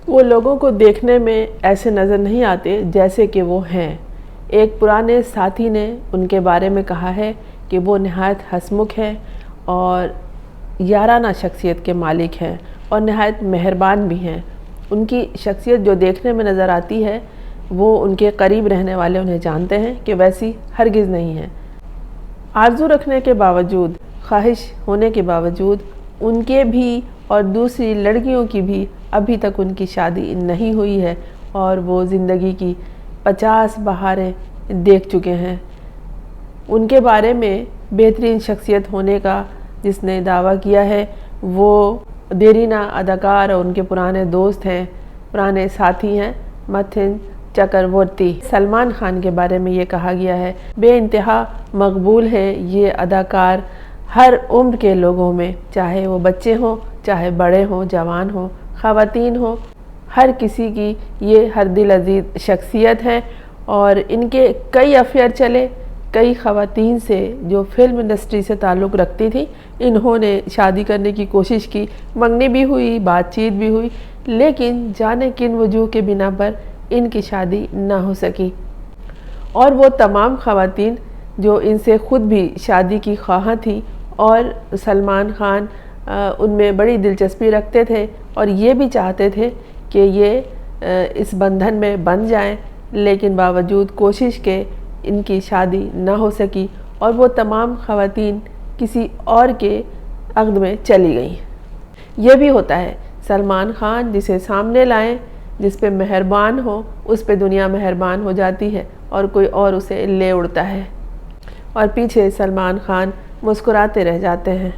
وہ لوگوں کو دیکھنے میں ایسے نظر نہیں آتے جیسے کہ وہ ہیں۔ ایک پرانے ساتھی نے ان کے بارے میں کہا ہے کہ وہ نہایت ہنسمکھ ہیں اور یارانہ شخصیت کے مالک ہیں اور نہایت مہربان بھی ہیں۔ ان کی شخصیت جو دیکھنے میں نظر آتی ہے وہ ان کے قریب رہنے والے انہیں جانتے ہیں کہ ویسی ہرگز نہیں ہے۔ آرزو رکھنے کے باوجود، خواہش ہونے کے باوجود ان کے بھی اور دوسری لڑکیوں کی بھی ابھی تک ان کی شادی نہیں ہوئی ہے اور وہ زندگی کی 50 بہاریں دیکھ چکے ہیں۔ ان کے بارے میں بہترین شخصیت ہونے کا جس نے دعویٰ کیا ہے وہ دیرینہ اداکار اور ان کے پرانے دوست ہیں، پرانے ساتھی ہیں، متھن چکرورتی۔ سلمان خان کے بارے میں یہ کہا گیا ہے، بے انتہا مقبول ہے یہ اداکار ہر عمر کے لوگوں میں، چاہے وہ بچے ہوں، چاہے بڑے ہوں، جوان ہوں، خواتین ہوں، ہر کسی کی یہ ہر دل عزیز شخصیت ہے۔ اور ان کے کئی افیئر چلے، کئی خواتین سے جو فلم انڈسٹری سے تعلق رکھتی تھیں انہوں نے شادی کرنے کی کوشش کی، منگنی بھی ہوئی، بات چیت بھی ہوئی، لیکن جانے کن وجوہ کے بنا پر ان کی شادی نہ ہو سکی۔ اور وہ تمام خواتین جو ان سے خود بھی شادی کی خواہاں تھیں اور سلمان خان ان میں بڑی دلچسپی رکھتے تھے اور یہ بھی چاہتے تھے کہ یہ اس بندھن میں بندھ جائیں، لیکن باوجود کوشش کے ان کی شادی نہ ہو سکی اور وہ تمام خواتین کسی اور کے عقد میں چلی گئیں۔ یہ بھی ہوتا ہے، سلمان خان جسے سامنے لائیں، جس پہ مہربان ہو، اس پہ دنیا مہربان ہو جاتی ہے اور کوئی اور اسے لے اڑتا ہے اور پیچھے سلمان خان مسکراتے رہ جاتے ہیں۔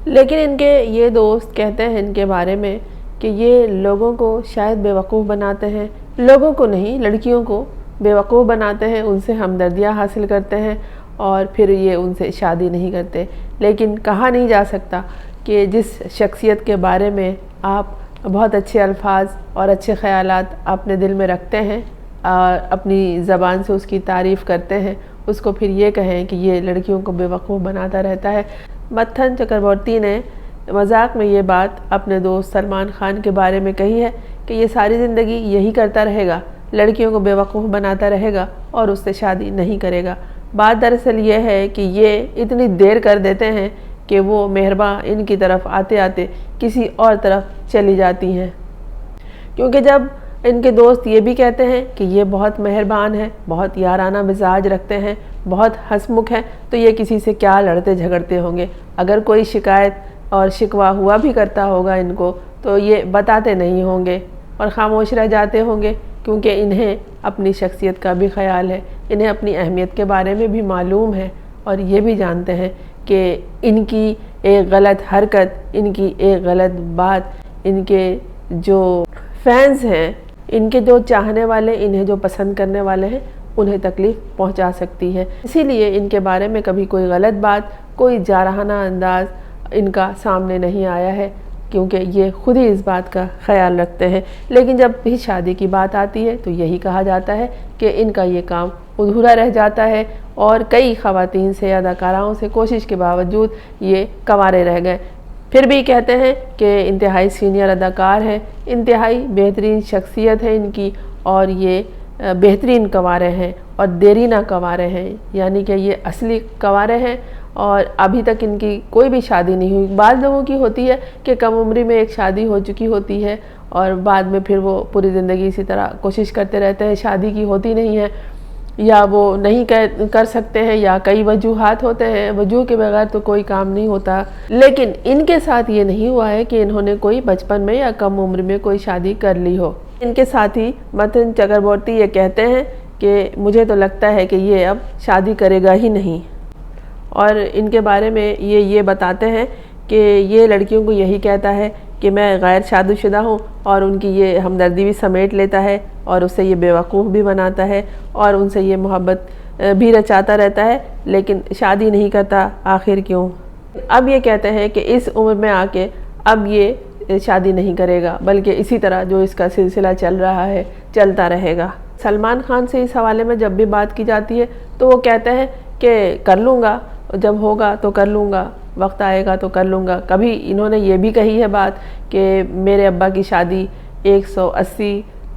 لیکن ان کے یہ دوست کہتے ہیں ان کے بارے میں کہ یہ لوگوں کو شاید بیوقوف بناتے ہیں، لوگوں کو نہیں، لڑکیوں کو بیوقوف بناتے ہیں، ان سے ہمدردیاں حاصل کرتے ہیں اور پھر یہ ان سے شادی نہیں کرتے۔ لیکن کہا نہیں جا سکتا کہ جس شخصیت کے بارے میں آپ بہت اچھے الفاظ اور اچھے خیالات اپنے دل میں رکھتے ہیں اور اپنی زبان سے اس کی تعریف کرتے ہیں، اس کو پھر یہ کہیں کہ یہ لڑکیوں کو بیوقوف بناتا رہتا ہے۔ متھن چکرورتی نے مذاق میں یہ بات اپنے دوست سلمان خان کے بارے میں کہی ہے کہ یہ ساری زندگی یہی کرتا رہے گا، لڑکیوں کو بیوقوف بناتا رہے گا اور اس سے شادی نہیں کرے گا۔ بات دراصل یہ ہے کہ یہ اتنی دیر کر دیتے ہیں کہ وہ مہرباں ان کی طرف آتے آتے کسی اور طرف چلی جاتی ہیں، کیونکہ جب ان کے دوست یہ بھی کہتے ہیں کہ یہ بہت مہربان ہے، بہت یارانہ مزاج رکھتے ہیں، بہت ہنسمکھ ہیں، تو یہ کسی سے کیا لڑتے جھگڑتے ہوں گے۔ اگر کوئی شکایت اور شکوہ ہوا بھی کرتا ہوگا ان کو تو یہ بتاتے نہیں ہوں گے اور خاموش رہ جاتے ہوں گے، کیونکہ انہیں اپنی شخصیت کا بھی خیال ہے، انہیں اپنی اہمیت کے بارے میں بھی معلوم ہے اور یہ بھی جانتے ہیں کہ ان کی ایک غلط حرکت، ان کی ایک غلط بات، ان کے جو فینز ہیں، ان کے جو چاہنے والے، انہیں جو پسند کرنے والے ہیں، انہیں تکلیف پہنچا سکتی ہے۔ اسی لیے ان کے بارے میں کبھی کوئی غلط بات، کوئی جارحانہ انداز ان کا سامنے نہیں آیا ہے، کیونکہ یہ خود ہی اس بات کا خیال رکھتے ہیں۔ لیکن جب بھی شادی کی بات آتی ہے تو یہی کہا جاتا ہے کہ ان کا یہ کام ادھورا رہ جاتا ہے اور کئی خواتین سے، اداکاراؤں سے کوشش کے باوجود یہ کنوارے رہ گئے۔ پھر بھی کہتے ہیں کہ انتہائی سینئر اداکار ہیں، انتہائی بہترین شخصیت ہے ان کی اور یہ بہترین کنوارے ہیں اور دیرینہ کنوارے ہیں، یعنی کہ یہ اصلی کنوارے ہیں اور ابھی تک ان کی کوئی بھی شادی نہیں ہوئی۔ بعض لوگوں کی ہوتی ہے کہ کم عمری میں ایک شادی ہو چکی ہوتی ہے اور بعد میں پھر وہ پوری زندگی اسی طرح کوشش کرتے رہتے ہیں، شادی کی ہوتی نہیں ہے، یا وہ نہیں کر سکتے ہیں، یا کئی وجوہات ہوتے ہیں، وجوہ کے بغیر تو کوئی کام نہیں ہوتا۔ لیکن ان کے ساتھ یہ نہیں ہوا ہے کہ انہوں نے کوئی بچپن میں یا کم عمر میں کوئی شادی کر لی ہو۔ ان کے ساتھی متھن چکرورتی یہ کہتے ہیں کہ مجھے تو لگتا ہے کہ یہ اب شادی کرے گا ہی نہیں، اور ان کے بارے میں یہ بتاتے ہیں کہ یہ لڑکیوں کو یہی کہتا ہے کہ میں غیر شادی شدہ ہوں، اور ان کی یہ ہمدردی بھی سمیٹ لیتا ہے اور اسے یہ بیوقوف بھی بناتا ہے اور ان سے یہ محبت بھی رچاتا رہتا ہے، لیکن شادی نہیں کرتا۔ آخر کیوں؟ اب یہ کہتے ہیں کہ اس عمر میں آ کے اب یہ شادی نہیں کرے گا، بلکہ اسی طرح جو اس کا سلسلہ چل رہا ہے چلتا رہے گا۔ سلمان خان سے اس حوالے میں جب بھی بات کی جاتی ہے تو وہ کہتے ہیں کہ کر لوں گا، جب ہوگا تو کر لوں گا، وقت آئے گا تو کر لوں گا۔ کبھی انہوں نے یہ بھی کہی ہے بات کہ میرے ابا کی شادی 180